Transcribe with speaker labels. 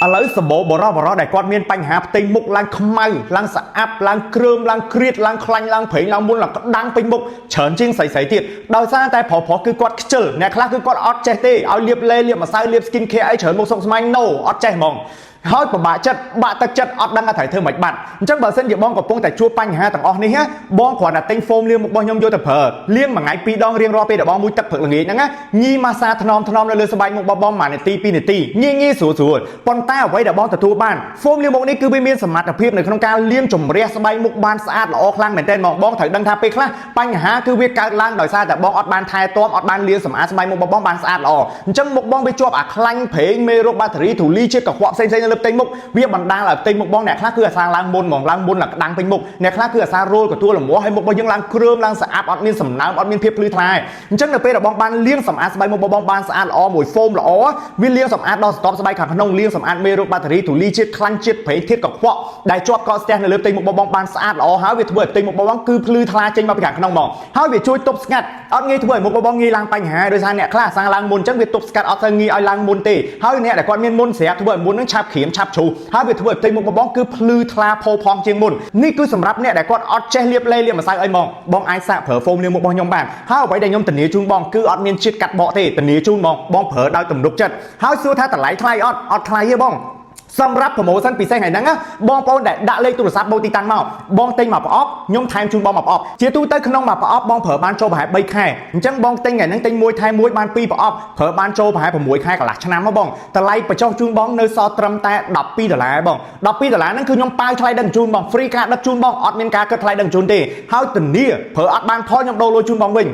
Speaker 1: ឥឡូវសម្បូរបរោះដែលគាត់មានបញ្ហាផ្ទៃមុខឡើងខ្មៅឡើងស្អាប់ឡើងគ្រើមឡើងគ្រៀតឡើងខ្លាញ់ឡើងប្រេងឡើងមុនឡើងក្តាំងពេញមុខច្រើនជាងស្រីទៀតដោយសារតែប្រុសគឺគាត់ខ្ជិលអ្នកខ្លះគឺគាត់អត់ចេះទេឲ្យលាបលេលាបម្សៅលាប skin care អីច្រើនមុខសុខស្មាញ no អត់ចេះហ្មងហើយពិបាកចិត្តបាក់ទឹកចិត្តអត់ដឹងថាត្រូវធ្វើមិនបាត់អញ្ចឹងបើសិនជាបងកំពុងតែជួបបញ្ហាទាំងអស់នេះបងគ្រាន់តែទិញ foam លាងមុខរបស់ខ្ញុំយកទៅប្រើលាងមួយថ្ងៃ2ដងរៀងរាល់ពេលដែលបងមួយទឹកព្រឹកល្ងាចហ្នឹងញីម៉ាសាថ្នមនៅលើស្បែកមុខរបស់បង1នាទី2នាទីងាយស្រួលប៉ុន្តែអ្វីដែលបងទទួលបាន foam លាងមុខនេះគឺវាមានសមត្ថភាពនៅក្នុងការលាងជំរះស្បែកមុខបានស្អាតល្អខ្លាំងមែនទែនបងត្រូវដឹងថាពេលខ្លះបញ្ហាគឺវាកើតឡើងដោយសារតែបងអត់បានថែទាំអត់បានលាងសម្អាតស្បែកមុខរបស់បងបានស្អាតល្អអញ្ចឹងមុខបងវាជាប់អាខ្លាញ់ប្រេងមេរោគបាក់តេរីធូលីជាតិកខ្វក់ផ្សេងៗនៅលើផ្ទៃមុខវាបណ្ដាលឲ្យផ្ទៃមុខបងអ្នកខ្លះគឺអាសាឡើងមុនហ្មងឡើងមុនឡើងក្តាំងពេញមុខអ្នកខ្លះគឺអាសារោលកទួលលំងាស់ហើយមុខរបស់យើងឡើងគ្រើមឡើងស្អាប់អត់មានសំណើមអត់មានភាពភ្លឺថ្លាអញ្ចឹងនៅពេលដែលបងបានលាងសម្អាតស្បែកមុខរបស់បងបានស្អាតល្អមួយ foam ល្អវាលាងសម្អាតដល់ស្រទាប់ស្បែកខាងក្នុងលាងសម្អាតមេរោគបាក់តេរីធូលីជាតិខ្លាញ់ជាតិប្រេងធាតុកខ្វក់ដែលជាប់កកស្ទះនៅលើផ្ទៃមុខរបស់បងបានស្អាតល្អហើយវាធ្វើឲ្យផ្ទៃមុខរបស់បងគឺភ្លឺថ្លាចេញមកពីខាងក្នុងមកហើយវាជួយទប់ស្កាត់អត់ងាយធ្វើឲ្យមុខរបស់បងងាយឡើងបញ្ហាដោយសារអ្នកខ្លះអាសាឡើងមុនអញ្ចឹងវាទប់ស្កាត់អត់ទៅងាយឲ្យឡើងមុនទេហើយអ្នកដែលគាត់មានមុនស្រាប់ធ្វើឲ្យមុននឹងឆាប់ក្រៀមឆាប់ជ្រុះហើយវាធ្វើឲ្យផ្ទៃមុខរបស់បងគឺភ្លឺថ្លាផូរផង់ជាងមុននេះគឺសម្រាប់អ្នកដែលគាត់អត់ចេះលាបលេលាបម្សៅអីហ្មងបងអាចសាកប្រើ foam លាងមុខរបស់ខ្ញុំបានហើយអ្វីដែលខ្ញុំធានាជូនបងគឺអត់មានជាតិកាត់បកទេធានាជូនបងប្រើដោយទំនុកចិត្តហើយសួរថាតម្លៃថ្លៃអត់ថ្លៃទេបងសម្រាប់ promotion ពិសេសថ្ងៃហ្នឹងបងប្អូនដែលដាក់លេខទូរស័ព្ទបូទីតាំងមកបងទិញមកប្រអប់ខ្ញុំថែមជូនបងមកប្រអប់ជាទូទៅក្នុងមួយប្រអប់បងប្រើបានចូលប្រហែល3ខែអញ្ចឹងបងទិញថ្ងៃហ្នឹងទិញមួយថែមមួយបាន2ប្រអប់ប្រើបានចូលប្រហែល6ខែកន្លះឆ្នាំមកបងតម្លៃបញ្ចុះជូនបងនៅសល់ត្រឹមតែ$12បង$12ហ្នឹងគឺខ្ញុំប៉ាវថ្លៃដឹកជញ្ជូនបង free ការដឹកជូនបងអត់មានការគិតថ្លៃដឹកជញ្ជូនទេហើយធានាប្រើអត់បានផលខ្ញុំដូរលុយជូនបងវិញ